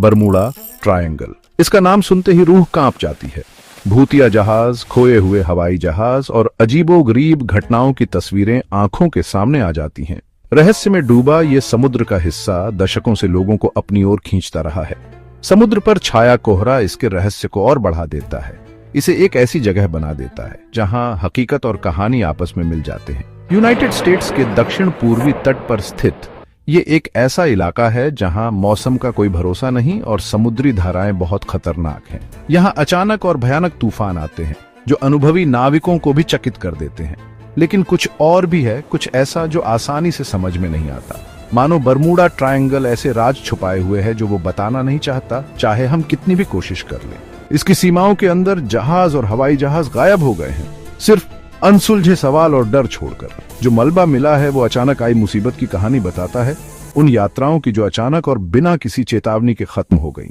Bermuda triangle. इसका नाम सुनते ही रूह कांप जाती है। भूतिया जहाज, खोए हुए हवाई जहाज और अजीबोगरीब घटनाओं की तस्वीरें आंखों के सामने आ जाती हैं। रहस्य में डूबा ये समुद्र का हिस्सा दशकों से लोगों को अपनी ओर खींचता रहा है। समुद्र पर छाया कोहरा इसके रहस्य को और बढ़ा देता है। इसे एक ऐसी जगह बना देता है जहां हकीकत और कहानी आपस में मिल जाते हैं। यूनाइटेड स्टेट्स के दक्षिण पूर्वी तट पर स्थित ये एक ऐसा इलाका है जहां मौसम का कोई भरोसा नहीं और समुद्री धाराएं बहुत खतरनाक हैं। यहां अचानक और भयानक तूफान आते हैं जो अनुभवी नाविकों को भी चकित कर देते हैं। लेकिन कुछ और भी है, कुछ ऐसा जो आसानी से समझ में नहीं आता। मानो बरमूडा ट्रायंगल ऐसे राज छुपाए हुए है जो वो बताना नहीं चाहता, चाहे हम कितनी भी कोशिश कर लें। इसकी सीमाओं के अंदर जहाज और हवाई जहाज गायब हो गए हैं, सिर्फ अनसुलझे सवाल और डर छोड़कर। जो मलबा मिला है वो अचानक आई मुसीबत की कहानी बताता है, उन यात्राओं की जो अचानक और बिना किसी चेतावनी के खत्म हो गई।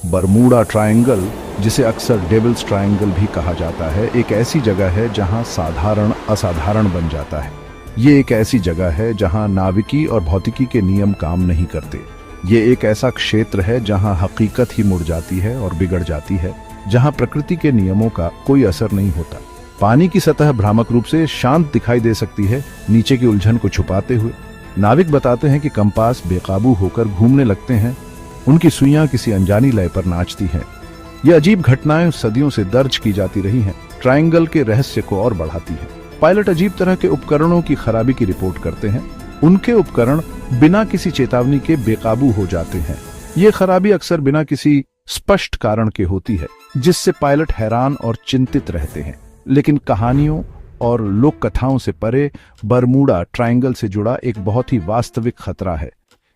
बरमूडा ट्रायंगल, जिसे अक्सर डेविल्स ट्रायंगल भी कहा जाता है, एक ऐसी जगह है जहां साधारण असाधारण बन जाता है। ये एक ऐसी जगह है जहां नाविकी और भौतिकी के नियम काम नहीं करते। ये एक ऐसा क्षेत्र है जहां हकीकत ही मुड़ जाती है और बिगड़ जाती है, जहां प्रकृति के नियमों का कोई असर नहीं होता। पानी की सतह भ्रामक रूप से शांत दिखाई दे सकती है, नीचे की उलझन को छुपाते हुए। नाविक बताते हैं कि कंपास बेकाबू होकर घूमने लगते हैं, उनकी सुइयां किसी अनजानी लय पर नाचती हैं। ये अजीब घटनाएं सदियों से दर्ज की जाती रही हैं, ट्रायंगल के रहस्य को और बढ़ाती हैं। पायलट अजीब तरह के उपकरणों की खराबी की रिपोर्ट करते हैं। उनके उपकरण बिना किसी चेतावनी के बेकाबू हो जाते हैं। ये खराबी अक्सर बिना किसी स्पष्ट कारण के होती है, जिससे पायलट हैरान और चिंतित रहते हैं। लेकिन कहानियों और लोक कथाओं से परे बरमूडा ट्रायंगल से जुड़ा एक बहुत ही वास्तविक खतरा है।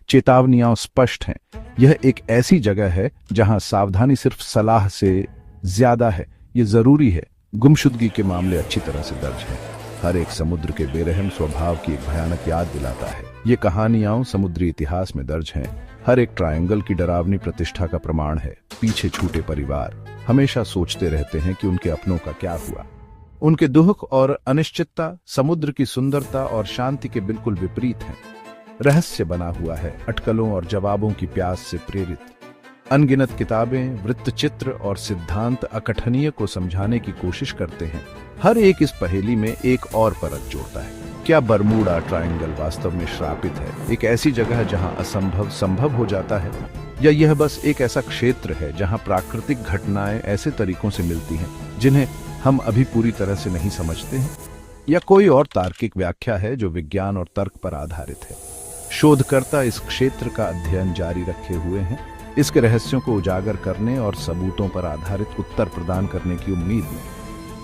चेतावनियां स्पष्ट हैं। यह एक ऐसी जगह है जहां सावधानी सिर्फ सलाह से ज्यादा है, ये जरूरी है। गुमशुदगी के मामले अच्छी तरह से दर्ज हैं। हर एक समुद्र के बेरहम स्वभाव की एक भयानक याद दिलाता है। ये कहानियां समुद्री इतिहास में दर्ज हैं। हर एक ट्रायंगल की डरावनी प्रतिष्ठा का प्रमाण है। पीछे छूटे परिवार हमेशा सोचते रहते हैं कि उनके अपनों का क्या हुआ। उनके दुख और अनिश्चितता समुद्र की सुंदरता और शांति के बिल्कुल विपरीत हैं। रहस्य बना हुआ है, अटकलों और जवाबों की प्यास से प्रेरित। अनगिनत किताबें, वृत्तचित्र और सिद्धांत अकथनीय को समझाने की कोशिश करते हैं। हर एक इस पहेली में एक और परत जोड़ता है। क्या बरमूडा ट्रायंगल वास्तव में श्रापित है, एक ऐसी जगह जहां असंभव संभव हो जाता है, या यह बस एक ऐसा क्षेत्र है जहां प्राकृतिक घटनाएं ऐसे तरीकों से मिलती हैं जिन्हें हम अभी पूरी तरह से नहीं समझते हैं, या कोई और तार्किक व्याख्या है जो विज्ञान और तर्क पर आधारित है। शोधकर्ता इस क्षेत्र का अध्ययन जारी रखे हुए हैं, इसके रहस्यों को उजागर करने और सबूतों पर आधारित उत्तर प्रदान करने की उम्मीद में।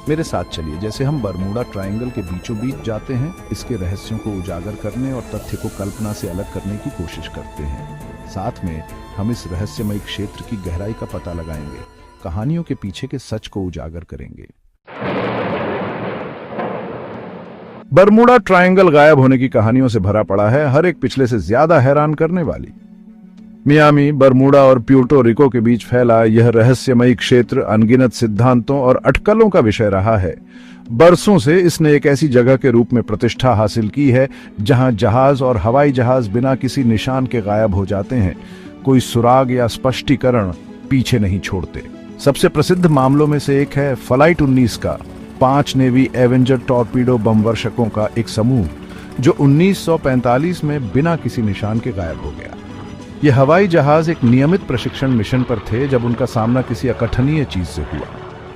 मेरे साथ चलिए, जैसे हम बरमूडा ट्रायंगल के बीचों बीच जाते हैं, इसके रहस्यों को उजागर करने और तथ्य को कल्पना से अलग करने की कोशिश करते हैं। साथ में हम इस रहस्यमयी क्षेत्र की गहराई का पता लगाएंगे, कहानियों के पीछे के सच को उजागर करेंगे। बरमूडा ट्रायंगल गायब होने की कहानियों से भरा पड़ा है, हर एक पिछले से ज्यादा हैरान करने वाली। मियामी, बरमूडा और प्यूर्टो रिको के बीच फैला यह रहस्यमयी क्षेत्र अनगिनत सिद्धांतों और अटकलों का विषय रहा है। बरसों से इसने एक ऐसी जगह के रूप में प्रतिष्ठा हासिल की है जहां जहाज और हवाई जहाज बिना किसी निशान के गायब हो जाते हैं, कोई सुराग या स्पष्टीकरण पीछे नहीं छोड़ते। सबसे प्रसिद्ध मामलों में से एक है फ्लाइट 19 का 5 नेवी एवेंजर टॉर्पीडो बमवर्षकों का एक समूह, जो 1945 में बिना किसी निशान के गायब हो गया। ये हवाई जहाज एक नियमित प्रशिक्षण मिशन पर थे जब उनका सामना किसी अकथनीय चीज से हुआ।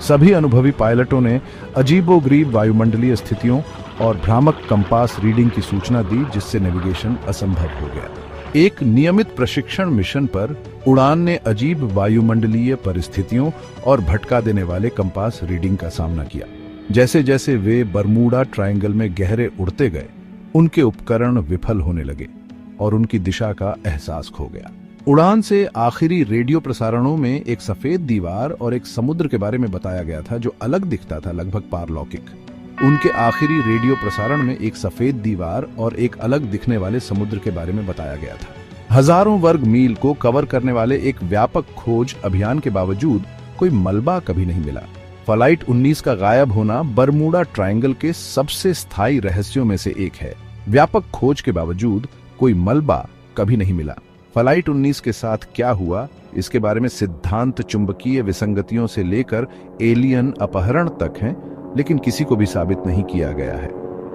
सभी अनुभवी पायलटों ने अजीबोगरीब वायुमंडलीय स्थितियों और भ्रामक कंपास रीडिंग की सूचना दी, जिससे नेविगेशन असंभव हो गया। एक नियमित प्रशिक्षण मिशन पर उड़ान ने अजीब वायुमंडलीय परिस्थितियों और भटका देने वाले कंपास रीडिंग का सामना किया। जैसे जैसे वे बरमूडा ट्रायंगल में गहरे उड़ते गए, उनके उपकरण विफल होने लगे और उनकी दिशा का एहसास खो गया। उड़ान से आखिरी रेडियो प्रसारणों में एक सफेद दीवार और एक समुद्र के बारे में बताया गया था जो अलग दिखता था, लगभग पारलौकिक। उनके आखिरी रेडियो प्रसारण में एक सफेद दीवार और एक अलग दिखने वाले समुद्र के बारे में बताया गया था। हजारों वर्ग मील को कवर करने वाले एक व्यापक खोज अभियान के बावजूद कोई मलबा कभी नहीं मिला। फ्लाइट 19 का गायब होना बरमूडा ट्रायंगल के सबसे स्थायी रहस्यों में से एक है। व्यापक खोज के बावजूद कोई मलबा कभी नहीं मिला। फ्लाइट 19 के साथ क्या हुआ, इसके बारे में सिद्धांत चुंबकीय विसंगतियों से लेकर एलियन अपहरण तक हैं, लेकिन किसी को भी साबित नहीं किया गया है।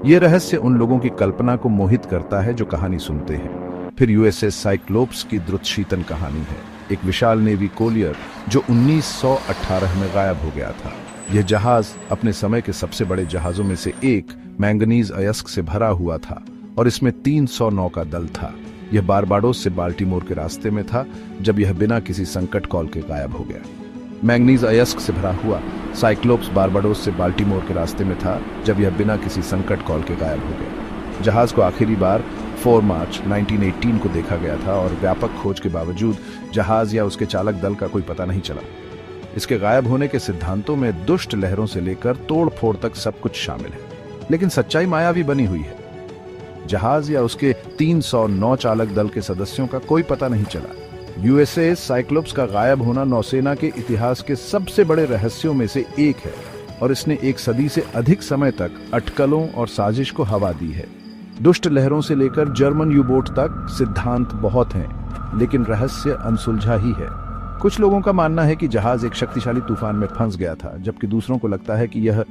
यह रहस्य उन लोगों की कल्पना को मोहित करता है जो कहानी सुनते हैं। फिर यूएसएस साइक्लोप्स की द्रुतशीतन कहानी है, एक विशाल नेवी कोलियर जो 1918 में गायब हो गया था। यह जहाज अपने समय के सबसे बड़े जहाजों में से एक मैंगनीज अयस्क से भरा हुआ था और इसमें 300 नौका दल था। यह बारबाडोस से बाल्टीमोर के रास्ते में था जब यह बिना किसी संकट कॉल के गायब हो गया। मैंगनीज अयस्क से भरा हुआ साइक्लोप्स बारबाडोस से बाल्टीमोर के रास्ते में था जब यह बिना किसी संकट कॉल के गायब हो गया। जहाज को आखिरी बार 4 मार्च 1918 को देखा गया था और व्यापक खोज के बावजूद जहाज या उसके चालक दल का कोई पता नहीं चला। इसके गायब होने के सिद्धांतों में दुष्ट लहरों से लेकर तोड़-फोड़ तक सब कुछ शामिल है, लेकिन सच्चाई मायावी बनी हुई है। जहाज या उसके 309 चालक दल के सदस्यों का कोई पता नहीं चला। यूएसएस साइक्लोप्स का गायब होना नौसेना के इतिहास के सबसे बड़े रहस्यों में से एक है और इसने एक सदी से अधिक समय तक अटकलों और साजिश को हवा दी है। दुष्ट लहरों से लेकर जर्मन यू बोट तक सिद्धांत बहुत हैं, लेकिन रहस्य अनसुलझा ही है। कुछ लोगों का मानना है कि जहाज एक शक्तिशाली तूफान में फंस गया था, जबकि दूसरों को लगता है कि यह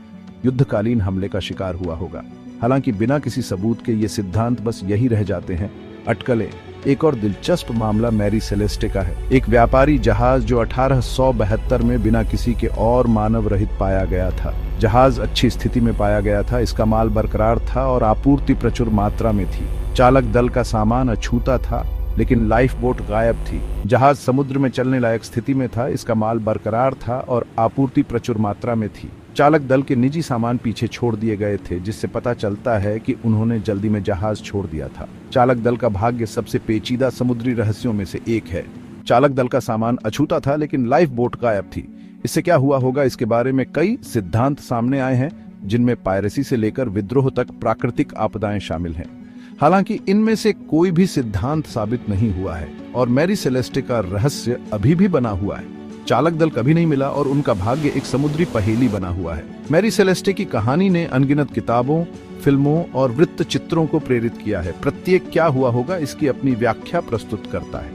युद्धकालीन हमले का शिकार हुआ होगा। हालांकि बिना किसी सबूत के ये सिद्धांत बस यही रह जाते हैं, अटकलें। एक और दिलचस्प मामला मैरी सेलेस्टे का है, एक व्यापारी जहाज जो 1872 में बिना किसी के और मानव रहित पाया गया था। जहाज अच्छी स्थिति में पाया गया था, इसका माल बरकरार था और आपूर्ति प्रचुर मात्रा में थी। चालक दल का सामान अछूता था, लेकिन लाइफ बोट गायब थी। जहाज समुद्र में चलने लायक स्थिति में था, इसका माल बरकरार था और आपूर्ति प्रचुर मात्रा में थी। चालक दल के निजी सामान पीछे छोड़ दिए गए थे, जिससे पता चलता है कि उन्होंने जल्दी में जहाज छोड़ दिया था। चालक दल का भाग्य सबसे पेचीदा समुद्री रहस्यों में से एक है। चालक दल का सामान अछूता था, लेकिन लाइफ बोट गायब थी। इससे क्या हुआ होगा, इसके बारे में कई सिद्धांत सामने आए हैं, जिनमें पायरेसी से लेकर विद्रोह तक प्राकृतिक आपदाएं शामिल हैं। हालांकि इनमें से कोई भी सिद्धांत साबित नहीं हुआ है और मैरी सेलेस्टे का रहस्य अभी भी बना हुआ है। चालक दल कभी नहीं मिला और उनका भाग्य एक समुद्री पहेली बना हुआ है। मैरी सेलेस्टे की कहानी ने अनगिनत किताबों, फिल्मों और वृत्त चित्रों को प्रेरित किया है। प्रत्येक क्या हुआ होगा इसकी अपनी व्याख्या प्रस्तुत करता है।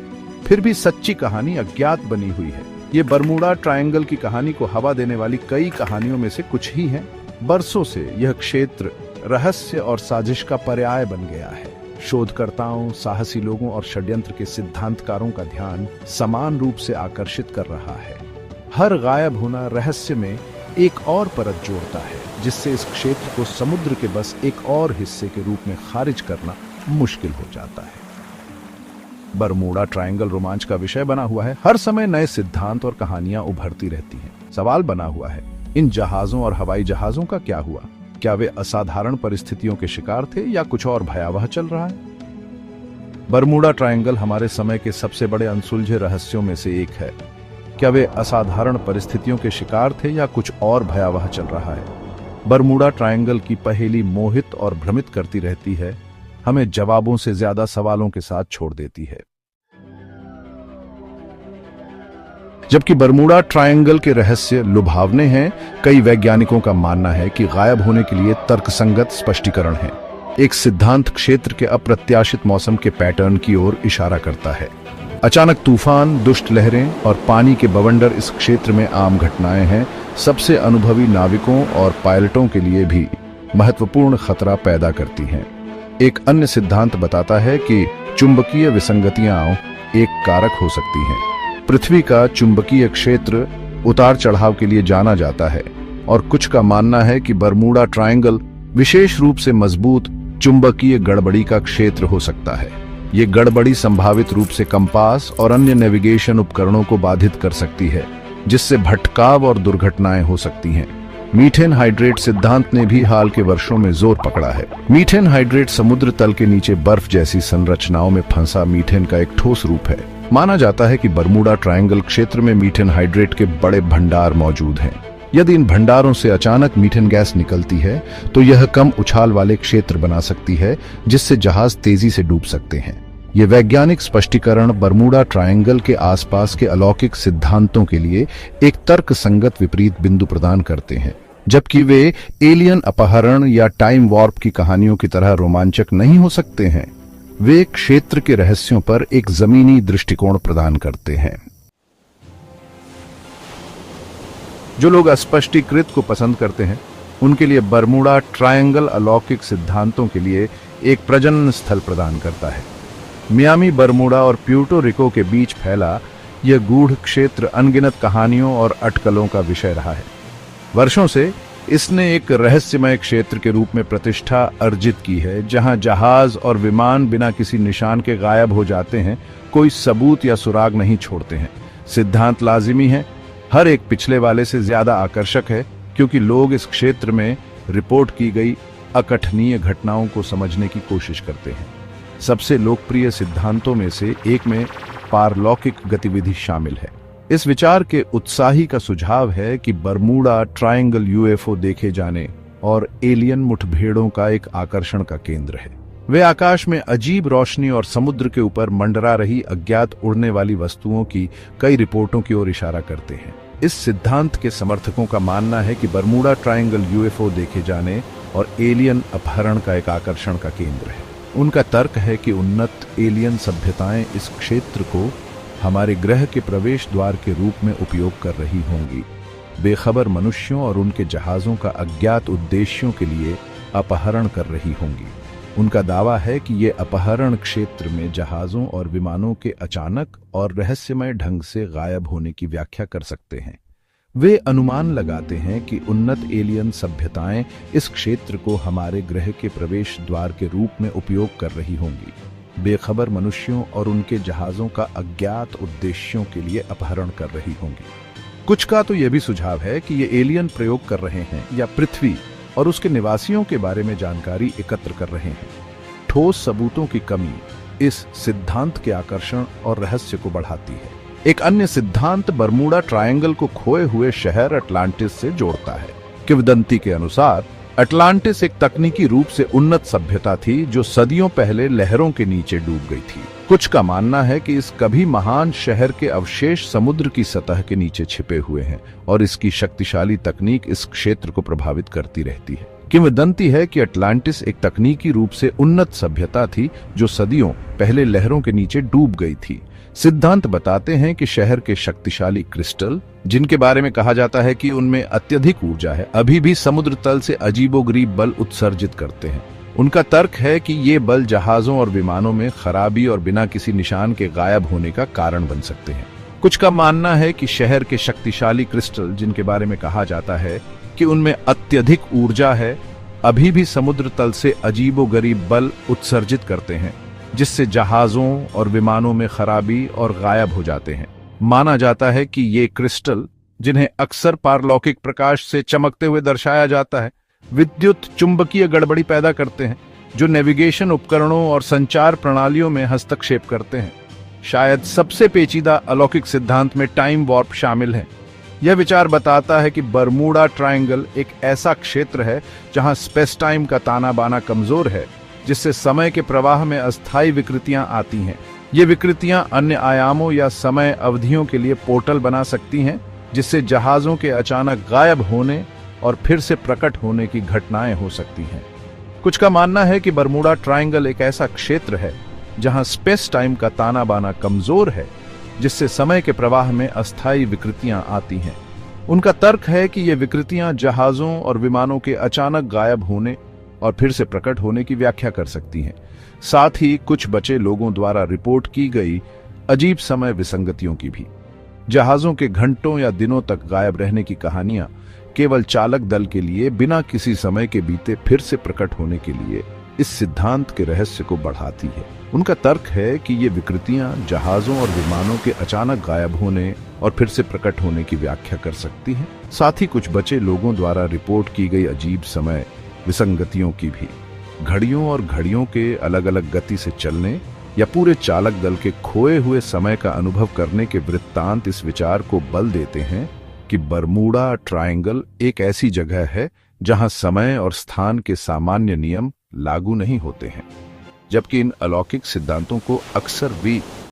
फिर भी सच्ची कहानी अज्ञात बनी हुई है। ये बरमूडा ट्रायंगल की कहानी को हवा देने वाली कई कहानियों में से कुछ ही है। बरसों से यह क्षेत्र रहस्य और साजिश का पर्याय बन गया है। शोधकर्ताओं, साहसी लोगों और षड्यंत्र के सिद्धांतकारों का ध्यान समान रूप से आकर्षित कर रहा है। हर गायब होना रहस्य में एक और परत जोड़ता है, जिससे इस क्षेत्र को समुद्र के बस एक और हिस्से के रूप में खारिज करना मुश्किल हो जाता है। बरमूडा ट्रायंगल रोमांच का विषय बना हुआ है। हर समय नए सिद्धांत और कहानियां उभरती रहती हैं। सवाल बना हुआ है, इन जहाजों और हवाई जहाजों का क्या हुआ? क्या वे असाधारण परिस्थितियों के शिकार थे या कुछ और भयावह चल रहा है? बरमूडा ट्रायंगल हमारे समय के सबसे बड़े अनसुलझे रहस्यों में से एक है। क्या वे असाधारण परिस्थितियों के शिकार थे या कुछ और भयावह चल रहा है? बरमूडा ट्रायंगल की पहेली मोहित और भ्रमित करती रहती है, हमें जवाबों से ज्यादा सवालों के साथ छोड़ देती है। जबकि बरमूडा ट्रायंगल के रहस्य लुभावने हैं, कई वैज्ञानिकों का मानना है कि गायब होने के लिए तर्कसंगत स्पष्टीकरण है। एक सिद्धांत क्षेत्र के अप्रत्याशित मौसम के पैटर्न की ओर इशारा करता है। अचानक तूफान, दुष्ट लहरें और पानी के बवंडर इस क्षेत्र में आम घटनाएं हैं। सबसे अनुभवी नाविकों और पायलटों के लिए भी महत्वपूर्ण खतरा पैदा करती हैं। एक अन्य सिद्धांत बताता है कि चुंबकीय विसंगतियां एक कारक हो सकती हैं। पृथ्वी का चुंबकीय क्षेत्र उतार चढ़ाव के लिए जाना जाता है और कुछ का मानना है कि बरमूडा ट्रायंगल विशेष रूप से मजबूत चुंबकीय गड़बड़ी का क्षेत्र हो सकता है। ये गड़बड़ी संभावित रूप से कंपास और अन्य नेविगेशन उपकरणों को बाधित कर सकती है, जिससे भटकाव और दुर्घटनाएं हो सकती हैं। मीथेन हाइड्रेट सिद्धांत ने भी हाल के वर्षों में जोर पकड़ा है। मीथेन हाइड्रेट समुद्र तल के नीचे बर्फ जैसी संरचनाओं में फंसा मीथेन का एक ठोस रूप है। माना जाता है कि बरमूडा ट्रायंगल क्षेत्र में मीथेन हाइड्रेट के बड़े भंडार मौजूद हैं। यदि इन भंडारों से अचानक मीथेन गैस निकलती है तो यह कम उछाल वाले क्षेत्र बना सकती है, जिससे जहाज तेजी से डूब सकते हैं। ये वैज्ञानिक स्पष्टीकरण बरमूडा ट्रायंगल के आसपास के अलौकिक सिद्धांतों के लिए एक तर्कसंगत विपरीत बिंदु प्रदान करते हैं, जबकि वे एलियन अपहरण या टाइम वॉर्प की कहानियों की तरह रोमांचक नहीं हो सकते हैं। वे क्षेत्र के रहस्यों पर एक जमीनी दृष्टिकोण प्रदान करते हैं। जो लोग अस्पष्टीकृत को पसंद करते हैं, उनके लिए बरमूडा ट्रायंगल अलौकिक सिद्धांतों के लिए एक प्रजनन स्थल प्रदान करता है। मियामी, बरमूडा और प्यूर्टो रिको के बीच फैला यह गूढ़ क्षेत्र अनगिनत कहानियों और अटकलों का विषय रहा है। वर्षों से इसने एक रहस्यमय क्षेत्र के रूप में प्रतिष्ठा अर्जित की है, जहां जहाज और विमान बिना किसी निशान के गायब हो जाते हैं, कोई सबूत या सुराग नहीं छोड़ते हैं। सिद्धांत लाजिमी है, हर एक पिछले वाले से ज्यादा आकर्षक है, क्योंकि लोग इस क्षेत्र में रिपोर्ट की गई अकथनीय घटनाओं को समझने की कोशिश करते हैं। सबसे लोकप्रिय सिद्धांतों में से एक में पारलौकिक गतिविधि शामिल है। इस विचार के उत्साही का सुझाव है कि बरमूडा ट्रायंगल यूएफओ देखे जाने और एलियन मुठभेड़ों का एक आकर्षण का केंद्र है। वे आकाश में अजीब रोशनी और समुद्र के ऊपर मंडरा रही अज्ञात उड़ने वाली वस्तुओं की कई रिपोर्टों की ओर इशारा करते हैं। इस सिद्धांत के समर्थकों का मानना है कि बरमूडा ट्रायंगल यूएफओ देखे जाने और एलियन अपहरण का एक आकर्षण का केंद्र है। उनका तर्क है कि उन्नत एलियन सभ्यताएं इस क्षेत्र को हमारे ग्रह के प्रवेश द्वार के रूप में उपयोग कर रही होंगी, बेखबर मनुष्यों और उनके जहाजों का अज्ञात उद्देश्यों के लिए अपहरण कर रही होंगी। उनका दावा है कि ये अपहरण क्षेत्र में जहाजों और विमानों के अचानक और रहस्यमय ढंग से गायब होने की व्याख्या कर सकते हैं। वे अनुमान लगाते हैं कि उन्नत एलियन सभ्यताएं इस क्षेत्र को हमारे ग्रह के प्रवेश द्वार के रूप में उपयोग कर रही होंगी, बेखबर मनुष्यों और उनके जहाजों का अज्ञात उद्देश्यों के लिए अपहरण कर रही होंगी। कुछ का तो यह भी सुझाव है कि ये एलियन प्रयोग कर रहे हैं या पृथ्वी और उसके निवासियों के बारे में जानकारी एकत्र कर रहे हैं। ठोस सबूतों की कमी इस सिद्धांत के आकर्षण और रहस्य को बढ़ाती है। एक अन्य सिद्धांत बरमूडा ट्रायंगल को खोए हुए शहर अटलांटिस से जोड़ता है। किंवदंती के अनुसार अटलांटिस एक तकनीकी रूप से उन्नत सभ्यता थी जो सदियों पहले लहरों के नीचे डूब गई थी। कुछ का मानना है कि इस कभी महान शहर के अवशेष समुद्र की सतह के नीचे छिपे हुए हैं और इसकी शक्तिशाली तकनीक इस क्षेत्र को प्रभावित करती रहती है। किंवदंती है कि अटलांटिस एक तकनीकी रूप से उन्नत सभ्यता थी जो सदियों पहले लहरों के नीचे डूब गई थी। सिद्धांत बताते हैं कि शहर के शक्तिशाली क्रिस्टल, जिनके बारे में कहा जाता है कि उनमें अत्यधिक ऊर्जा है, अभी भी समुद्र तल से अजीबोगरीब बल उत्सर्जित करते हैं। उनका तर्क है कि ये बल जहाजों और विमानों में खराबी और बिना किसी निशान के गायब होने का कारण बन सकते हैं। कुछ का मानना है कि शहर के शक्तिशाली क्रिस्टल, जिनके बारे में कहा जाता है कि उनमें अत्यधिक ऊर्जा है, अभी भी समुद्र तल से अजीबोगरीब बल उत्सर्जित करते हैं, जिससे जहाजों और विमानों में खराबी और गायब हो जाते हैं। माना जाता है कि ये क्रिस्टल, जिन्हें अक्सर पारलौकिक प्रकाश से चमकते हुए दर्शाया जाता है, विद्युत चुंबकीय गड़बड़ी पैदा करते हैं, जो नेविगेशन उपकरणों और संचार प्रणालियों में हस्तक्षेप करते हैं। शायद सबसे पेचीदा अलौकिक सिद्धांत में टाइम वॉर्प शामिल है। यह विचार बताता है कि बरमूडा ट्रायंगल एक ऐसा क्षेत्र है जहां स्पेस टाइम का ताना बाना कमजोर है, जिससे समय के प्रवाह में अस्थायी विकृतियां आती हैं। ये विकृतियां अन्य आयामों या समय अवधियों के लिए पोर्टल बना सकती हैं, जिससे जहाजों के अचानक गायब होने और फिर से प्रकट होने की घटनाएं हो सकती हैं। कुछ का मानना है कि बरमूडा ट्रायंगल एक ऐसा क्षेत्र है जहां स्पेस टाइम का ताना बाना कमजोर है, जिससे समय के प्रवाह में अस्थायी विकृतियां आती हैं। उनका तर्क है कि ये विकृतियां जहाजों और विमानों के अचानक गायब होने और फिर से प्रकट होने की व्याख्या कर सकती हैं। साथ ही कुछ बचे लोगों द्वारा रिपोर्ट की गई अजीब समय विसंगतियों की भी। जहाजों के घंटों या दिनों तक गायब रहने की कहानियां केवल चालक दल के लिए बिना किसी समय के बीते फिर से प्रकट होने के लिए इस सिद्धांत के रहस्य को बढ़ाती है। उनका तर्क है कि ये विकृतियां जहाजों और विमानों के अचानक गायब होने और फिर से प्रकट होने की व्याख्या कर सकती हैं। साथ ही कुछ बचे लोगों द्वारा रिपोर्ट की गई अजीब समय विसंगतियों की भी। घड़ियों और घड़ियों के अलग अलग गति से चलने या पूरे चालक दल के खोए हुए समय का अनुभव करने के वृत्तांत इस विचार को बल देते हैं कि बरमूडा ट्रायंगल एक ऐसी जगह है जहां समय और स्थान के सामान्य नियम लागू नहीं होते हैं। जबकि इन अलौकिक सिद्धांतों को अक्सर भी